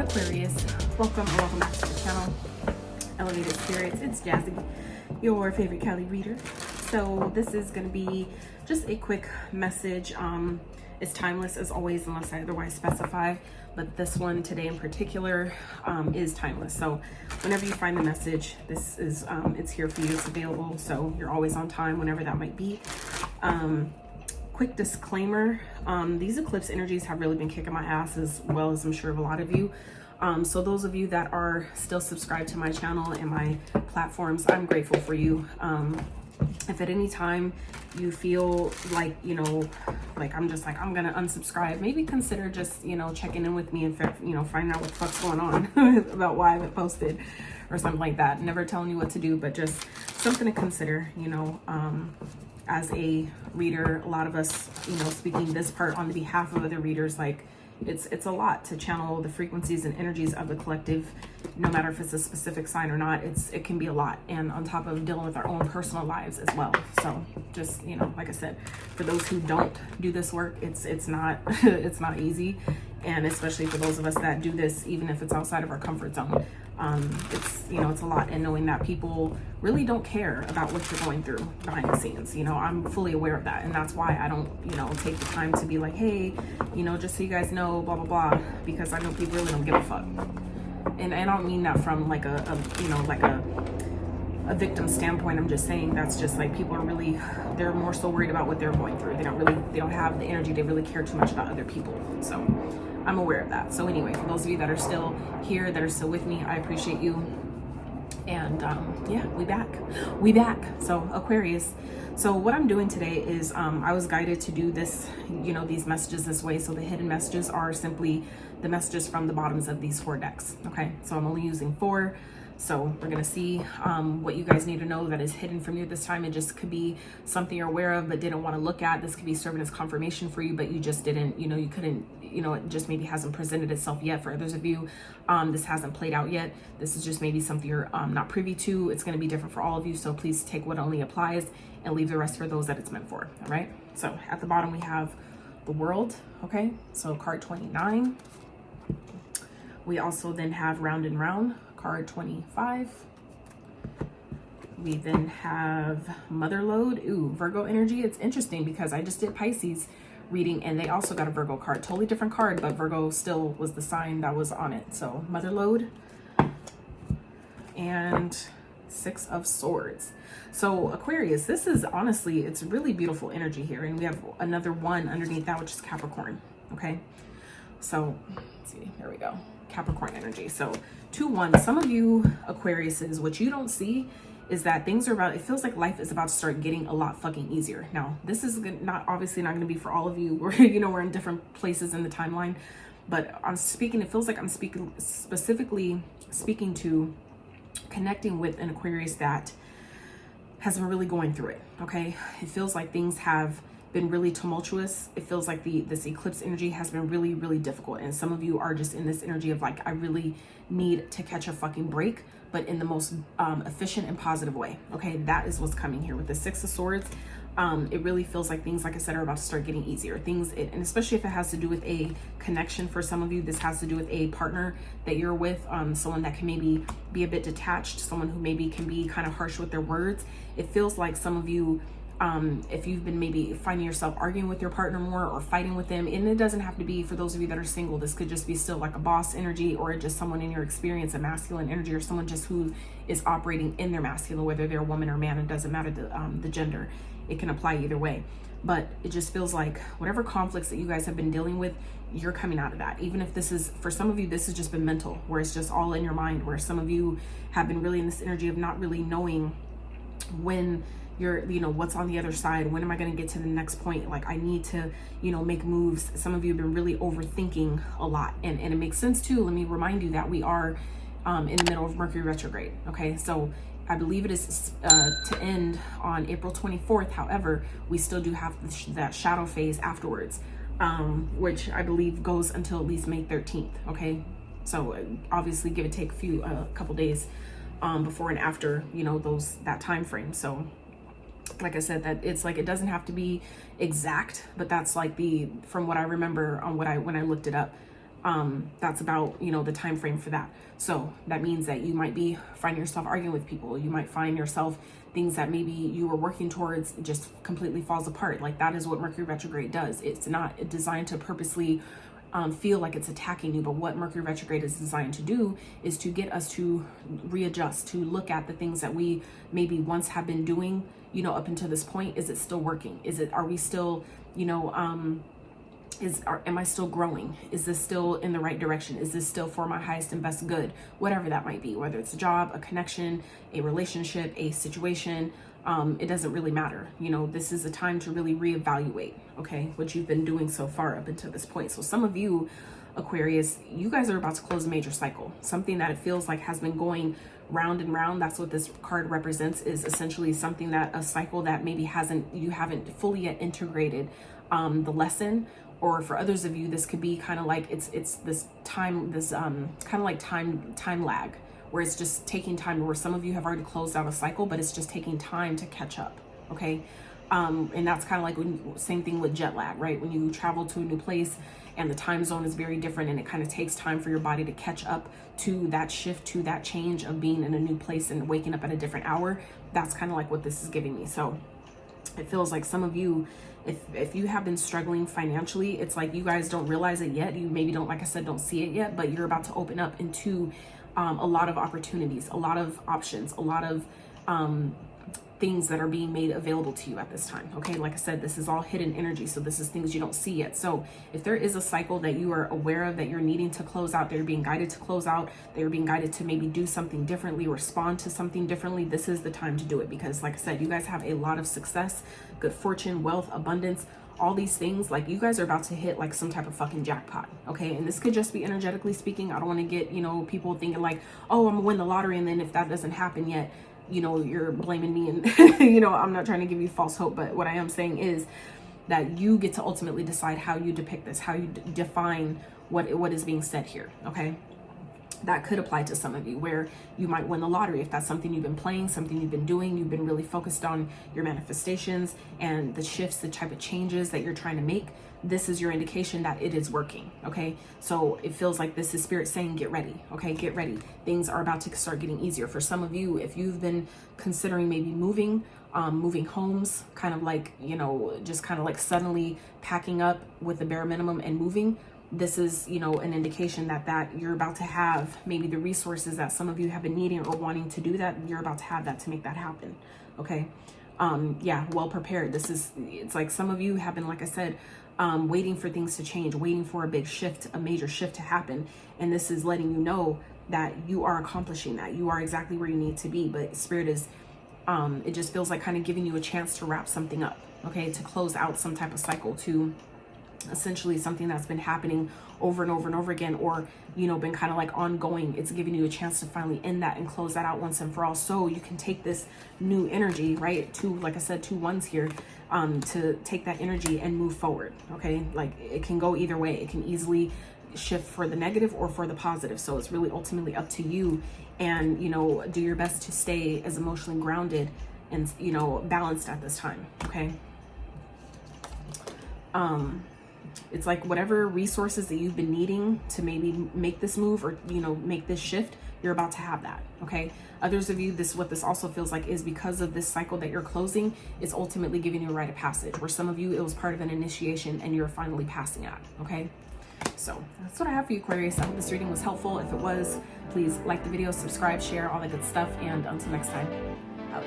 Aquarius, welcome back to the channel. Elevated Spirits, it's Jazi, your favorite Cali reader. So this is going to be just a quick message. It's timeless as always unless I otherwise specify, but this one today in particular is timeless. So whenever you find the message, this is it's here for you. It's available, so you're always on time whenever that might be. Quick disclaimer, these eclipse energies have really been kicking my ass, as well as I'm sure of a lot of you. So those of you that are still subscribed to my channel and my platforms, I'm grateful for you. If at any time you feel like, you know, like I'm gonna unsubscribe, maybe consider just, you know, checking in with me and, you know, finding out what the fuck's going on about why I haven't posted or something like that. Never telling you what to do, but just something to consider, you know. As a reader, a lot of us, you know, speaking this part on the behalf of other readers, like it's a lot to channel the frequencies and energies of the collective, no matter if it's a specific sign or not. It can be a lot, and on top of dealing with our own personal lives as well. So just, you know, like I said, for those who don't do this work, it's not it's not easy, and especially for those of us that do this, even if it's outside of our comfort zone. It's, you know, it's a lot, and knowing that people really don't care about what you're going through behind the scenes, you know, I'm fully aware of that, and that's why I don't, you know, take the time to be like, hey, you know, just so you guys know, blah blah blah, because I know people really don't give a fuck. And I don't mean that from like a you know, like a victim standpoint. I'm just saying that's just like people are really, they're more so worried about what they're going through. They don't have the energy to really care too much about other people. So I'm aware of that. So anyway, for those of you that are still here, that are still with me, I appreciate you. And yeah, we back. So Aquarius, so what I'm doing today is I was guided to do this, you know, these messages this way. So the hidden messages are simply the messages from the bottoms of these 4 decks. Okay, so I'm only using 4. So we're gonna see what you guys need to know that is hidden from you this time. It just could be something you're aware of but didn't want to look at. This could be serving as confirmation for you, but you just didn't, you know, you couldn't, you know, it just maybe hasn't presented itself yet. For others of you, this hasn't played out yet. This is just maybe something you're not privy to. It's going to be different for all of you, so please take what only applies and leave the rest for those that it's meant for. All right, so at the bottom we have the World. Okay, so card 29. We also then have Round and Round, card 25. We then have Motherload. Ooh, Virgo energy. It's interesting because I just did Pisces reading and they also got a Virgo card. Totally different card, but Virgo still was the sign that was on it. So Motherload and 6 of Swords. So Aquarius, this is honestly, it's really beautiful energy here. And we have another 1 underneath that, which is Capricorn. Okay, so let's see, here we go. Capricorn energy. So 2-1. Some of you Aquariuses, what you don't see is that things are about, it feels like life is about to start getting a lot fucking easier. Now, this is obviously not going to be for all of you. We're, you know, we're in different places in the timeline, but I'm speaking, it feels like I'm specifically speaking to connecting with an Aquarius that has been really going through it. Okay, it feels like things have been really tumultuous. It feels like this eclipse energy has been really, really difficult, and some of you are just in this energy of like, I really need to catch a fucking break, but in the most efficient and positive way. Okay, that is what's coming here with the 6 of Swords. It really feels like things, like I said, are about to start getting easier. Things, and especially if it has to do with a connection for some of you, this has to do with a partner that you're with, someone that can maybe be a bit detached, someone who maybe can be kind of harsh with their words. It feels like some of you, if you've been maybe finding yourself arguing with your partner more or fighting with them, and it doesn't have to be, for those of you that are single, this could just be still like a boss energy, or just someone in your experience, a masculine energy, or someone just who is operating in their masculine, whether they're a woman or man. It doesn't matter the gender. It can apply either way, but it just feels like whatever conflicts that you guys have been dealing with, you're coming out of that. Even if this is, for some of you, this has just been mental, where it's just all in your mind, where some of you have been really in this energy of not really knowing when you're, you know, what's on the other side. When am I going to get to the next point? Like, I need to, you know, make moves. Some of you have been really overthinking a lot, and it makes sense too. Let me remind you that we are in the middle of Mercury retrograde. Okay, so I believe it is to end on April 24th. However, we still do have that shadow phase afterwards, which I believe goes until at least May 13th. Okay, so obviously give or take a couple days before and after, you know, that time frame. So like I said, that it's like, it doesn't have to be exact, but that's like from what I remember on when I looked it up. That's about, you know, the time frame for that. So that means that you might be finding yourself arguing with people. You might find yourself things that maybe you were working towards just completely falls apart. Like that is what Mercury retrograde does. It's not designed to purposely feel like it's attacking you, but what Mercury retrograde is designed to do is to get us to readjust, to look at the things that we maybe once have been doing, you know, up until this point. Is it still working? Are we still, you know, am I still growing? Is this still in the right direction? Is this still for my highest and best good? Whatever that might be, whether it's a job, a connection, a relationship, a situation, it doesn't really matter. You know, this is a time to really reevaluate, okay, what you've been doing so far up until this point. So some of you, Aquarius, you guys are about to close a major cycle, something that it feels like has been going round and round. That's what this card represents, is essentially something that a cycle that maybe you haven't fully yet integrated the lesson. Or for others of you, this could be kind of like it's this time, this kind of like time lag, where it's just taking time, where some of you have already closed out a cycle, but it's just taking time to catch up. Okay. And that's kind of like same thing with jet lag, right? When you travel to a new place and the time zone is very different, and it kind of takes time for your body to catch up to that shift, to that change of being in a new place and waking up at a different hour. That's kind of like what this is giving me. So it feels like some of you, if you have been struggling financially, it's like you guys don't realize it yet. You maybe don't, like I said, don't see it yet, but you're about to open up into a lot of opportunities, a lot of options, a lot of things that are being made available to you at this time. Okay, like I said, this is all hidden energy, so this is things you don't see yet. So if there is a cycle that you are aware of, that you're needing to close out, that you're being guided to close out, that you're being guided to maybe do something differently, respond to something differently, this is the time to do it. Because like I said, you guys have a lot of success, good fortune, wealth, abundance, all these things. Like you guys are about to hit like some type of fucking jackpot. Okay, and this could just be energetically speaking. I don't want to get, you know, people thinking like, oh, I'm gonna win the lottery, and then if that doesn't happen yet, you know, you're blaming me. And you know, I'm not trying to give you false hope, but what I am saying is that you get to ultimately decide how you depict this, how you define what is being said here. Okay, that could apply to some of you, where you might win the lottery. If that's something you've been playing, something you've been doing, you've been really focused on your manifestations and the shifts, the type of changes that you're trying to make, this is your indication that it is working. Okay, so it feels like this is spirit saying, get ready. Okay, get ready. Things are about to start getting easier. For some of you, if you've been considering maybe moving homes, kind of like, you know, just kind of like suddenly packing up with the bare minimum and moving, this is, you know, an indication that you're about to have maybe the resources that some of you have been needing or wanting to do that. You're about to have that to make that happen. Okay, yeah, well prepared. It's like some of you have been, like I said, waiting for things to change, waiting for a big shift, a major shift to happen. And this is letting you know that you are accomplishing that. You are exactly where you need to be. But Spirit is, it just feels like kind of giving you a chance to wrap something up, okay? To close out some type of cycle, to essentially something that's been happening over and over and over again, or, you know, been kind of like ongoing. It's giving you a chance to finally end that and close that out once and for all. So you can take this new energy, right? Like I said, 2 ones here, to take that energy and move forward. Okay, like it can go either way. It can easily shift for the negative or for the positive. So it's really ultimately up to you. And, you know, do your best to stay as emotionally grounded and, you know, balanced at this time. Okay. It's like whatever resources that you've been needing to maybe make this move, or, you know, make this shift, you're about to have that. Okay. Others of you, what this also feels like is because of this cycle that you're closing, it's ultimately giving you a rite of passage. Where some of you, it was part of an initiation and you're finally passing out. Okay. So that's what I have for you, Aquarius. I hope this reading was helpful. If it was, please like the video, subscribe, share, all that good stuff. And until next time, I'll